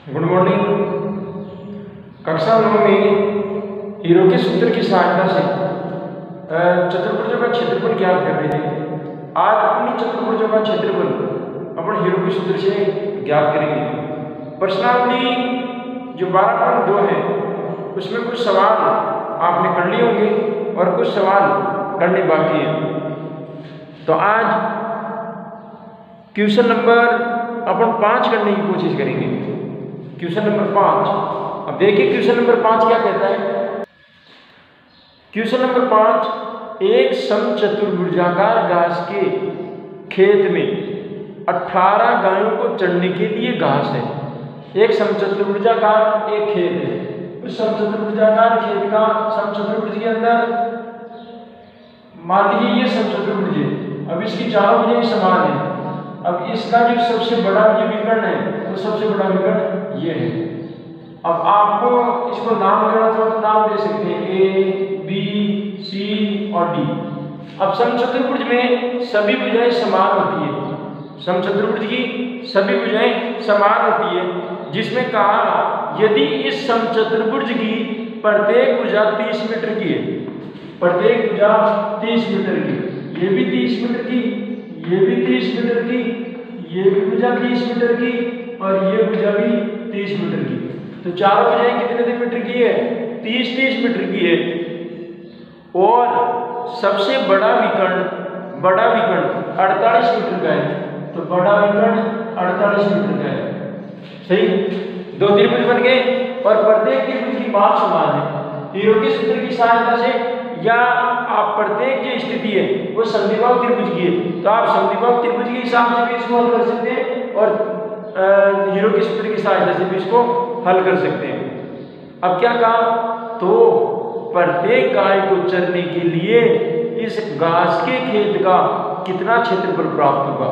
Good morning. कक्षा 9 में hero के सूत्र की सहायता से चतुर्भुजों का क्षेत्रफल ज्ञात कर रहे थे। आज अपनी चतुर्भुजों का क्षेत्रफल अपन हीरो के सूत्र से ज्ञात करेंगे। प्रश्नावली जो 12.2 है उसमें कुछ सवाल आपने कर लिए होंगे और कुछ सवाल करने बाकी हैं। तो आज क्वेश्चन नंबर अपन 5 करने की कोशिश करेंगे। Question number 5। अब देखिए क्वेश्चन नंबर 5 क्या कहता है। क्वेश्चन नंबर 5, एक समचतुर्भुजाकार घास के खेत में 18 गायों को चरने के लिए घास है। एक समचतुर्भुजाकार एक खेत है। उस समचतुर्भुजाकार खेत का समचतुर्भुज के अंदर मान लीजिए ये समचतुर्भुज है। अब इसकी चारों भुजाएं समान है। अब इसका जो सबसे बड़ा जो विकर्ण है वो सबसे बड़ा विकर्ण ये है। अब आपको इसको नाम देना चाहो तो नाम दे सकते हैं ए, बी, सी और डी। अब समचतुर्भुज में सभी भुजाएं समान होती है। समचतुर्भुज की सभी भुजाएं समान होती है, जिसमें कहा यदि इस समचतुर्भुज की प्रत्येक भुजा 30 मीटर की है। प्रत्येक भुजा 30 मीटर की, ये भी 30 मीटर की, ये भी 30 मीटर की, ये भी भुजा 30 मीटर की और ये भुजा भी 30 मीटर की। तो चारों भुजाएं कितने मीटर की है? 30-30 मीटर की है। और सबसे बड़ा विकर्ण 48 मीटर का है। तो बड़ा विकर्ण 48 मीटर का है। सही, दो त्रिभुज बन गए और प्रत्येक त्रिभुज की माप समान है। हीरो के सूत्र की सहायता से या आप प्रत्येक जो स्थिति है वो समद्विबाहु त्रिभुज की है, तो आप समद्विबाहु त्रिभुज के हिसाब से भी इसको हल कर सकते हैं और हीरो के सूत्र की सहायता से भी इसको हल कर सकते हैं। अब क्या कहा, तो प्रत्येक गाय को चरने के लिए इस घास के खेत का कितना क्षेत्रफल प्राप्त होगा।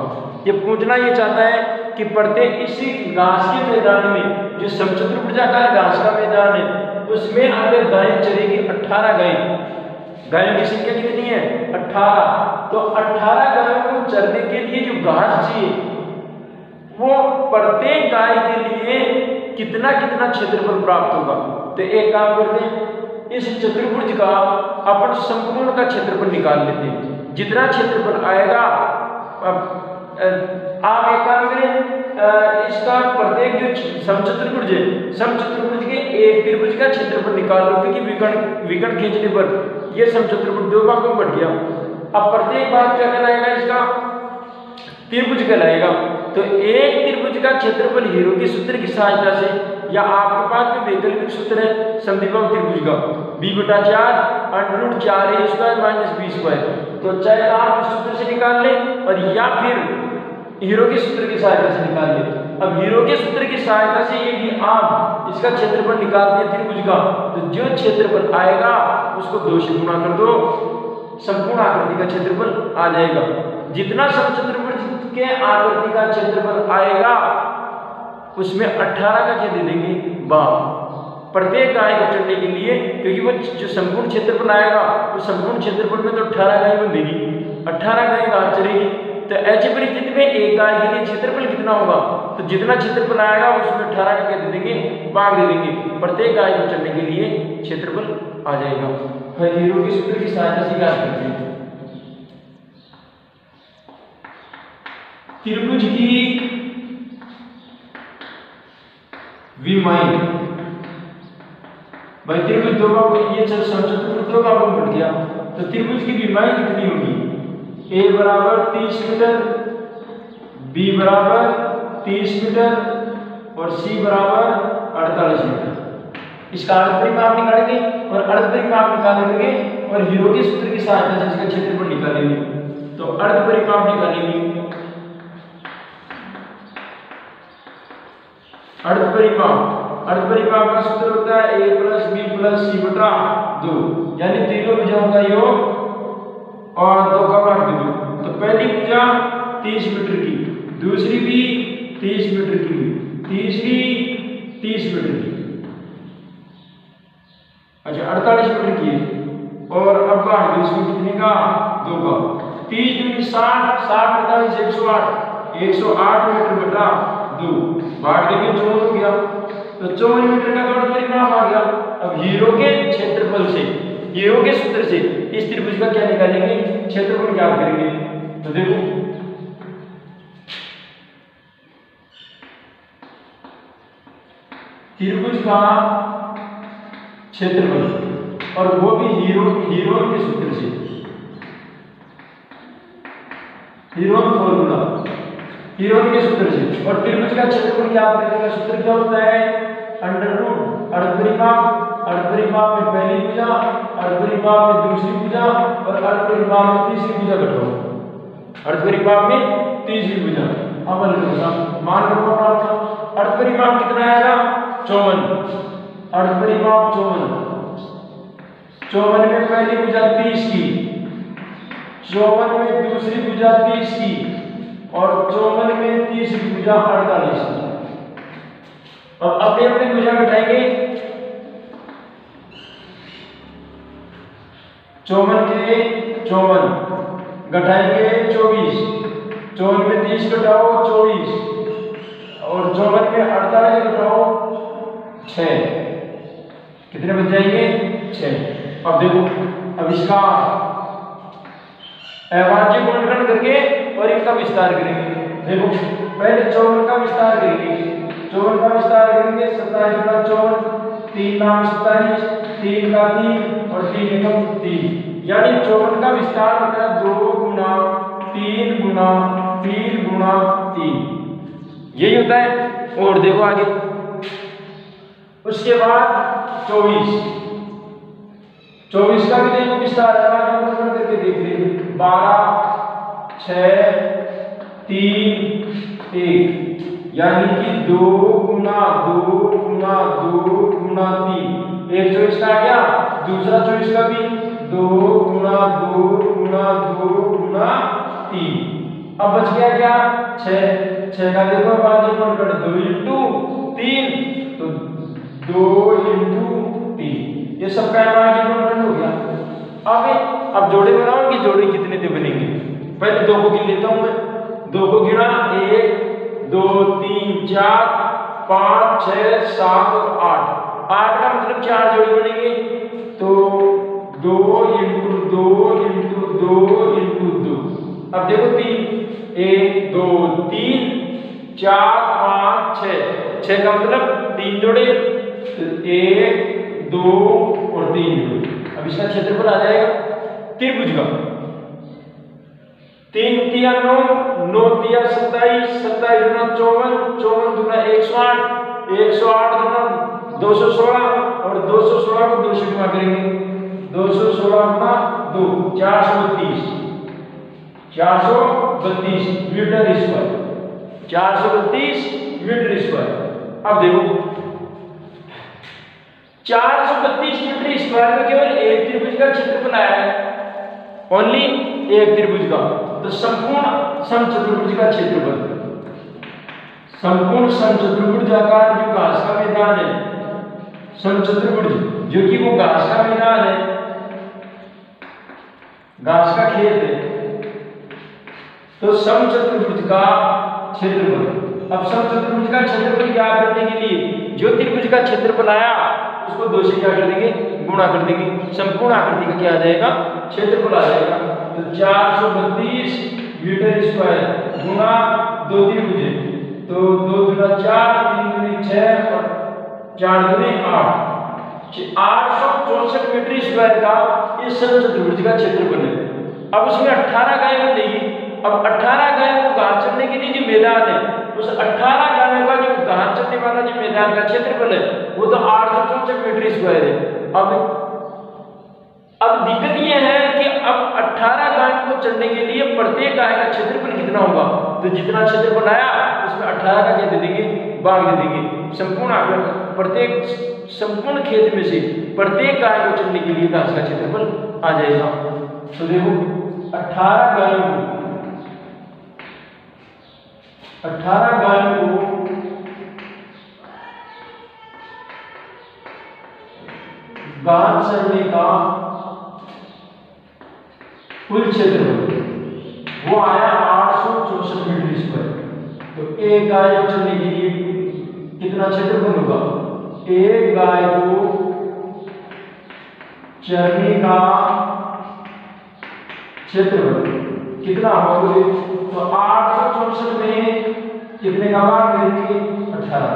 ये पूछना ये चाहता है कि प्रत्येक इसी घास के मैदान में जो समचतुर्भुजाकार घास का मैदान है उसमें अगर गायें चरेगी 18 गायों की संख्या कितनी है? 18। तो 18 गायों को चरने के लिए जो घास चाहिए वो प्रत्येक गाय के लिए कितना क्षेत्रफल प्राप्त होगा। तो एक काम करते हैं, इस चतुर्भुज का अपन संपूर्ण का क्षेत्रफल निकाल लेते हैं। जितना क्षेत्रफल आएगा, आप एक काम करें, इसका प्रत्येक जो समचतुर्भुज है, समचतुर्भुज के एक त्रिभुज का क्षेत्रफल निकाल लो, क्योंकि विकर्ण खींचने पर ये समचतुर्भुज 2 भागों में बढ़ गया। अब प्रत्येक भाग क्या कहलाएगा? इसका त्रिभुज कहलाएगा। तो एक त्रिभुज का क्षेत्रफल हीरो के सूत्र की सहायता से, या आपके पास में वैकल्पिक सूत्र है समद्विबाहु त्रिभुज का, b/4 √4a² - b²। तो चाहे आप इस सूत्र से निकाल लें और या फिर हीरो के सूत्र की सहायता से निकाल लें। अब हीरो के सूत्र की सहायता से यदि आप इसका क्षेत्रफल निकालते हैं त्रिभुज का, तो जो क्षेत्रफल आएगा उसको 2 से गुणा कर दो, संपूर्ण आकृति का क्षेत्रफल आ जाएगा। जितना समचतुर्भुज के आकृति का क्षेत्रफल आएगा उसमें 18 का क्या दे देंगे? 12 प्रत्येक गाय को चढ़ने के लिए, क्योंकि वो जो संपूर्ण क्षेत्रफल आएगा उस संपूर्ण क्षेत्रफल में तो 18 गाय बंधेगी, 18 गाय घास चरेगी। तो ऐसी परिस्थिति में एक गाय के लिए क्षेत्रफल कितना होगा? तो जितना क्षेत्रफल आएगा उसमें 18 का क्या दे देंगे? भाग दे देंगे। प्रत्येक गाय को चढ़ने के लिए क्षेत्रफल आ जाएगा। हीरो के सूत्र की सहायता से क्या करते हैं, त्रिभुज की विमाएं, भाई त्रिभुज 2 भागों, ये समचतुर्भुज 2 भागों में बढ़ गया, तो त्रिभुज की विमाएं कितनी होगी? a = 30 मीटर, b = 30 मीटर और c = 48 मीटर। इसका अर्धपरिमाप निकालेंगे और अर्धपरिमाप निकालेंगे और हीरो के सूत्र की सहायता से इसका क्षेत्रफल निकालेंगे। तो अर्धपरिमाप निकालेंगे, अर्धपरिमाप का सूत्र होता है a + b + c/2, यानी तीनों भुजाओं का योग और 2 का भाग दे दो। तो पहली भुजा 30 मीटर की, दूसरी भी 30 मीटर की, तीसरी 30 मीटर की, अच्छा 48 मीटर की है। और अब भाग दो इसमें कितने का? 2 का। 30 × 60, 60 × 48 108 मीटर बटा 2 बांट देंगे 54 हो गया। तो 54 मीटर का गौण परिमाप आ गया। अब हीरो के क्षेत्रफल से, हीरो के सूत्र से इस त्रिभुज का क्या निकालेंगे, क्षेत्रफल ज्ञात करेंगे। तो देखो त्रिभुज का क्षेत्रफल और वो भी हीरो के सूत्र से, हीरो फॉर्मूला हीरो के सूत्र से। और त्रिभुज का क्षेत्रफल ज्ञात करने का सूत्र क्या होता है, अंडर रूट अर्धपरिमाप में पहली भुजा, अर्धपरिमाप में दूसरी भुजा और अर्धपरिमाप में तीसरी भुजा घटाओ। अर्धपरिमाप में तीसरी भुजा अमल मान लो अर्धपरिमाप कितना आएगा 54, अर्धपरिमाप 54 में पहली भुजा 30 की, 54 में दूसरी भुजा 30 की और 54 में तीसरी भुजा 48 की। अब अपने अपने भुजा घटाएंगे, 54 के 54 घटाएंगे 24, 54 में 30 घटाओ 24 और 54 में 48 घटाओ 6, कितने बच जाएंगे 6। अब देखो अब इसका अभाज्य गुणनखंड करके और इनका विस्तार करेंगे। देखो पहले 54 का विस्तार करेंगे, 54 का विस्तार करेंगे 27 गुना 54, 3 नाम 27, 3 का 3 और 3 एकम 3, यानी 54 का विस्तार होता है 2 गुना 3 गुना 3 गुना 3, यही होता है। और देखो आगे उसके बाद 24 का भी देखो विस्तार करके देख लीजिए 12 6 3 1, यानी कि 2 गुना 2 गुना 2 गुना 3, एक 24 का आ गया, दूसरा 24 का भी 2 गुना 2 गुना 2 गुना 3। अब बच गया क्या 6 का देखो बाजू पर कर 2 इंटू 3 तो 2 इंटू 3, ये सबका बाजू पर हो गया। अब जोड़े बनाओ कि जोड़े कितने थे बनेंगे, पहले 2 को गिन लेता हूं मैं, 2 को गिना 1 2 3 4 5 6 7 और 8 का मतलब 4 जोड़े बनेंगे, तो 2 इंटू 2 इंटू 2 इंटू 2। अब देखो 3 1 2 3 4 5 6 का मतलब 3 जोड़े, 1 2 और 3 जोड़े। अब इसका क्षेत्रफल आ जाएगा त्रिभुज का 3 तिया 9 9 तिया 27 27 गुना 54 54 गुना 108 108 गुना 216 और 216 को 2 से गुणा करेंगे, 216 गुना 2 432 मीटर स्क्वायर, 432 मीटर स्क्वायर। अब देखो 432 मीटर स्क्वायर में केवल एक त्रिभुज का क्षेत्रफल आया है, ओनली एक त्रिभुज का। तो संपूर्ण समचतुर्भुज का क्षेत्रफल, संपूर्ण समचतुर्भुजाकार जो घास का मैदान है, समचतुर्भुज जो कि वो घास का मैदान है, घास का खेत है, तो समचतुर्भुज का क्षेत्रफल। अब समचतुर्भुज का क्षेत्रफल ज्ञात करने के लिए जो त्रिभुज का क्षेत्रफल आया उसको 2 से क्या कर देंगे, गुणा कर देंगे, संपूर्ण आकृति का क्या आ जाएगा, क्षेत्रफल आ जाएगा। तो 432 मीटर स्क्वायर गुणा 2 त्रिभुज, तो 2 गुना 4 3 गुना 6 और 4 गुना 8 864 मीटर स्क्वायर का इस समचतुर्भुज का क्षेत्रफल है। अब उसमें 18 गायें बनेगी। अब 18 गायों को घास चरने के लिए जो मैदान है, उस 18 गायों का जो घास चरने वाला जो मैदान का क्षेत्रफल है वो तो 864 मीटर स्क्वायर है। अब दिक्कत ये है कि अब 18 गायों को चरने के लिए प्रत्येक गाय का क्षेत्रफल कितना होगा, तो जितना क्षेत्रफल आया उसमें 18 का क्या दे देंगे, भाग दे देंगे। संपूर्ण खेत में से प्रत्येक गाय को चरने के लिए घास का क्षेत्रफल आ जाएगा। तो देखो 18 गायों को घास चरने का कुल क्षेत्रफल वो आया 864 मीटर स्क्वायर। तो एक गाय को चलने के लिए कितना क्षेत्रफल होगा? एक गाय को चरने का क्षेत्रफल कितना होगा? तो 864 में कितने का भाग मिलेंगे? 18।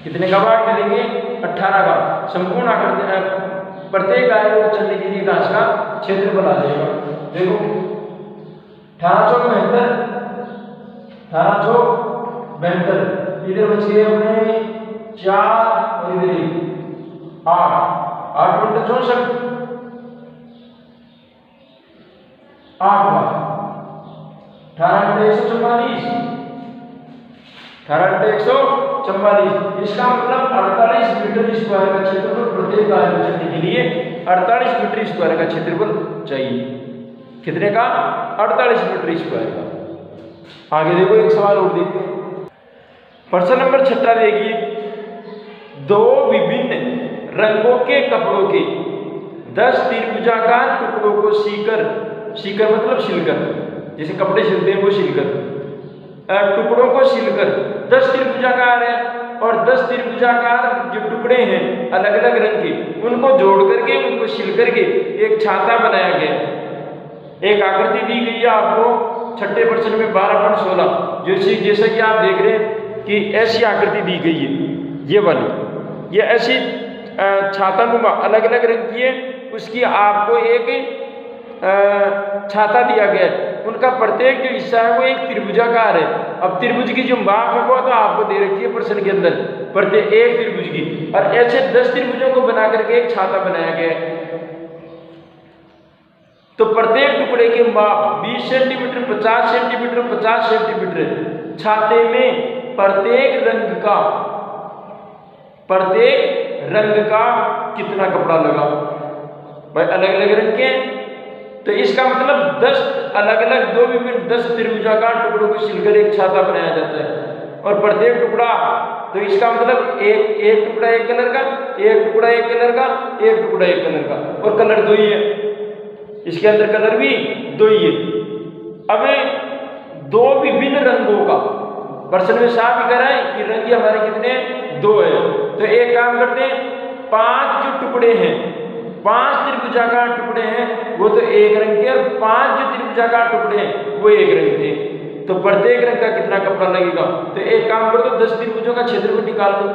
कितने का भाग मिलेंगे? 18 का। संपूर्ण आकृति प्रत्येक गाय को चलने के लिए घास का क्षेत्रफल आ जाएगा। देखो 1872 इधर बच गए अपने 4 और इधर 8 8 × 64 8 बार 18 × 144 18 × 144। इसका मतलब 48 मीटर स्क्वायर का क्षेत्रफल प्रत्येक गाय को चलने के लिए 48 मीटर स्क्वायर का क्षेत्रफल चाहिए। कितने का? 48 मीटर स्क्वायर का। आगे देखो एक सवाल और देखते हैं। प्रश्न नंबर 6 देखिए, दो विभिन्न रंगों के कपड़ों के 10 त्रिभुजाकार टुकड़ों को सीकर मतलब सिलकर, जैसे कपड़े सिलते हैं वो सिलकर, टुकड़ों को सिलकर 10 त्रिभुजाकार है और 10 त्रिभुजाकार जो टुकड़े हैं अलग अलग रंग के, उनको जोड़ करके उनको सिल करके एक छाता बनाया गया। एक आकृति दी गई है आपको 6ठे प्रश्न में 12.16। जैसा कि आप देख रहे हैं कि ऐसी आकृति दी गई है, ये वाली, ये ऐसी छाता नुमा अलग अलग रंग की है। उसकी आपको एक छाता दिया गया है। उनका प्रत्येक जो हिस्सा है वो एक त्रिभुजाकार है। अब त्रिभुज की जो माप है वो तो आपको दे रखी है प्रश्न के अंदर, प्रत्येक एक त्रिभुज की, और ऐसे 10 त्रिभुजों को बना करके एक छाता बनाया गया है। तो प्रत्येक टुकड़े की माप 20 सेंटीमीटर, 50 सेंटीमीटर, 50 सेंटीमीटर। छाते में प्रत्येक रंग का कितना कपड़ा लगा? भाई अलग अलग रंग के, तो इसका मतलब 10 अलग अलग 2 विभिन्न 10 त्रिभुजाकार टुकड़ों को सिलकर एक छाता बनाया जाता है। और प्रत्येक टुकड़ा, तो इसका मतलब एक टुकड़ा एक कलर का, एक टुकड़ा एक कलर का, एक टुकड़ा एक कलर का, और कलर 2 ही है। इसके अंदर कलर भी 2 ही है। अब 2 विभिन्न रंगों का प्रश्न में साफ ही करा है कि रंग हमारे कितने? 2 है। तो एक काम करते हैं, 5 जो टुकड़े हैं, 5 त्रिभुजाकार टुकड़े हैं वो तो एक रंग के, और 5 जो त्रिभुजाकार टुकड़े हैं वो एक रंग के। तो प्रत्येक रंग का कितना कपड़ा लगेगा? तो एक काम कर दो, 10 त्रिभुजों का क्षेत्रफल निकाल दो।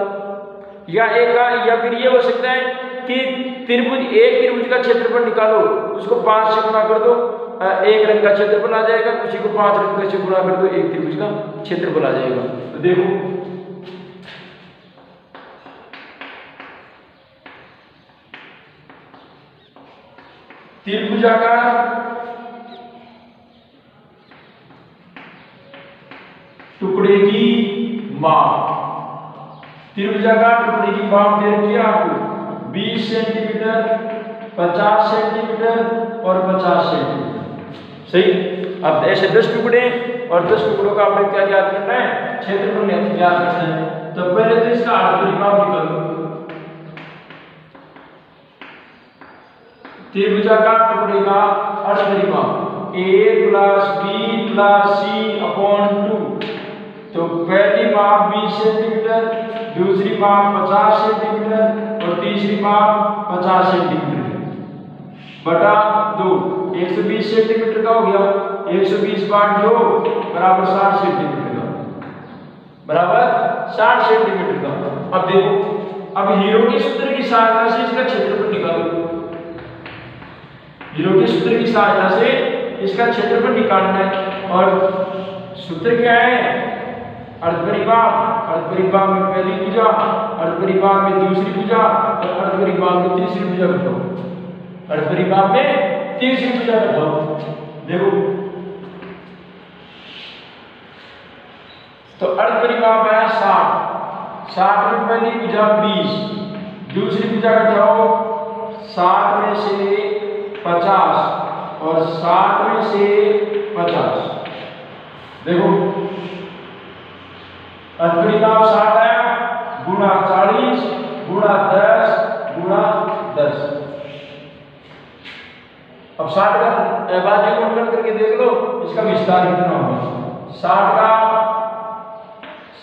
या फिर ये हो सकता है कि एक त्रिभुज का क्षेत्रफल निकालो, उसको 5 से गुणा कर दो, एक रंग का क्षेत्रफल आ जाएगा। उसी को 5 रंग से गुणा कर दो, एक त्रिभुज का क्षेत्रफल आ जाएगा। तो देखो त्रिभुजाकार टुकड़े की माप, त्रिभुजाकार टुकड़े की माप दे रखी है आपको 20 सेंटीमीटर, 50 सेंटीमीटर और 50 सेंटीमीटर। सही। अब ऐसे 10 टुकड़े और 10 टुकड़ों का आपने क्या याद करना है? क्षेत्रफल याद करना है। तो पहले तो इसका परिमाप निकालो। त्रिभुजाकार टुकड़े का परिमाप a + b + c/2। तो पहली माप 20 सेंटीमीटर, दूसरी माप 50 सेंटीमीटर और तीसरी माप 50 सेंटीमीटर बटा 2। 120 सेंटीमीटर का हो गया। 120/2 बराबर 60 सेंटीमीटर का, बराबर 60 सेंटीमीटर का। अब देखो, अब हीरो के सूत्र की सहायता से इसका क्षेत्रफल निकालो। हीरो के सूत्र की सहायता से इसका क्षेत्रफल निकालना है। और सूत्र क्या है? अर्धपरिमाप में पहली भुजा, अर्धपरिमाप में दूसरी भुजा और अर्धपरिमाप में तीसरी भुजा घटाओ। अर्धपरिमाप में तीसरी भुजा घटाओ। देखो तो अर्धपरिमाप आया 60 में पहली भुजा 20, दूसरी भुजा घटाओ 60 में से 50 और 60 में से 50। देखो अर्धपरिमाप 60 आया, गुणा 40 गुणा 10 गुणा 10। अब 60 का बाजू गुणन करके देख लो इसका विस्तार कितना होगा। 60 का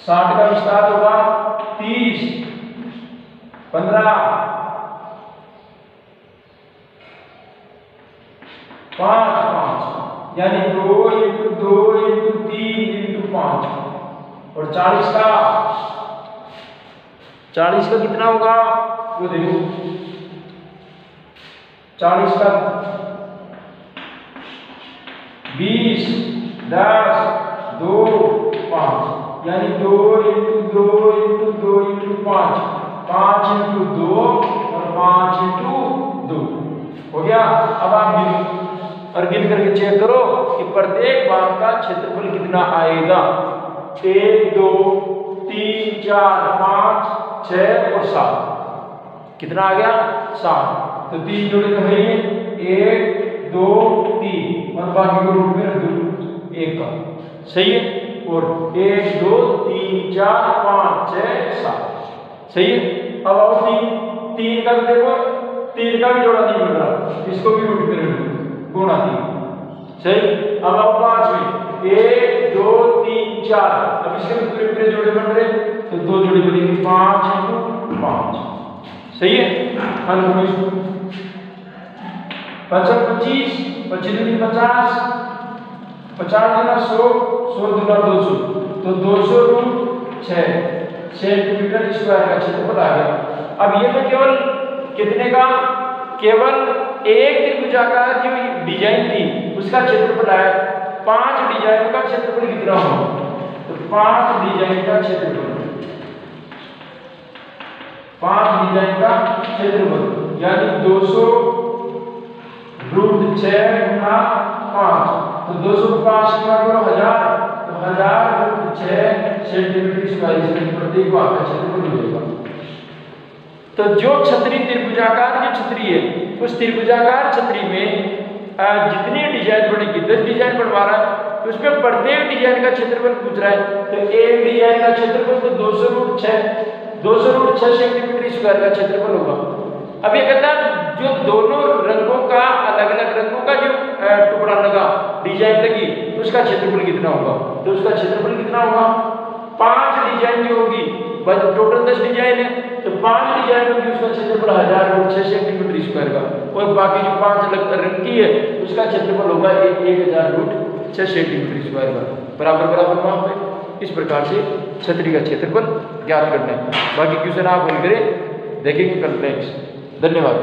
60 का विस्तार होगा 30, 15, 5 यानी 2 × 2 × 3 × 5 और 40 का कितना होगा वो देखो 40 का 20, 10, 2, 5 यानी 2 × 2 × 2 × 5, 5 × 2 और 5 × 2 हो गया। अब आप गिन करके चेक करो कि प्रत्येक भाग का क्षेत्रफल कितना आएगा। 1, 2, 3, 4, 5, 6 और 7 कितना आ गया 7। तो 3 जोड़े तो है ये 1, 2, 3 और बाकी को रूट में रख दो 1 का सही है। और 1, 2, 3, 4, 5, 6, 7 सही है। अब आओ 3 का देखो 3 का भी जोड़ा नहीं बन रहा, इसको भी रूट में रख दो गुणा 3 सही। अब आओ 5 में 1, 2, 3, 4 अब इसके पूरे जोड़े बन रहे तो 2 जोड़े बनेंगे 5 × 5 सही है। हल हो इसको 5 25, 25 × 50, 50 × 100, 100 × 200 तो 200 √ 6 सेंटीमीटर स्क्वायर का क्षेत्रफल आ गया। अब ये तो केवल कितने का केवल एक त्रिभुजाकार जो डिजाइन थी उसका क्षेत्रफल आया। 5 डिजाइनों का क्षेत्रफल कितना होगा तो 5 डिजाइन का क्षेत्रफल 5 डिजाइन का क्षेत्रफल यानी 200 √ 6 × 5 तो 200 को 5 से गुणा करो 1000 तो 1000 √ 6 सेंटीमीटर स्क्वायर इसमें प्रत्येक भाग का क्षेत्रफल हो जाएगा। तो जो छतरी त्रिभुजाकार जो छतरी है उस त्रिभुजाकार छतरी में जितनी डिजाइन बनेगी 10 डिजाइन बनवा रहा है तो उसमें प्रत्येक डिजाइन का क्षेत्रफल पूछ रहा है। तो एक डिजाइन का क्षेत्रफल तो 200 √ 6 सेंटीमीटर स्क्वायर का क्षेत्रफल होगा। अब ये कहता है जो दोनों रंगों का अलग अलग रंगों का जो टुकड़ा लगा डिजाइन लगी उसका क्षेत्रफल कितना होगा। तो उसका क्षेत्रफल कितना होगा 5 डिजाइन जो होगी टोटल 10 डिजाइन है तो 5 डिजाइन होगी उसका क्षेत्रफल 1000 √ 6 सेंटीमीटर स्क्वायर का और बाकी जो 5 रंग की है उसका क्षेत्रफल होगा 1000 √ 6 सेंटीमीटर स्क्वायर का बराबर वहां पे। इस प्रकार से छतरी का क्षेत्रफल ज्ञात करना है। बाकी क्वेश्चन आप हल करें देखेंगे कल नेक्स्ट। धन्यवाद।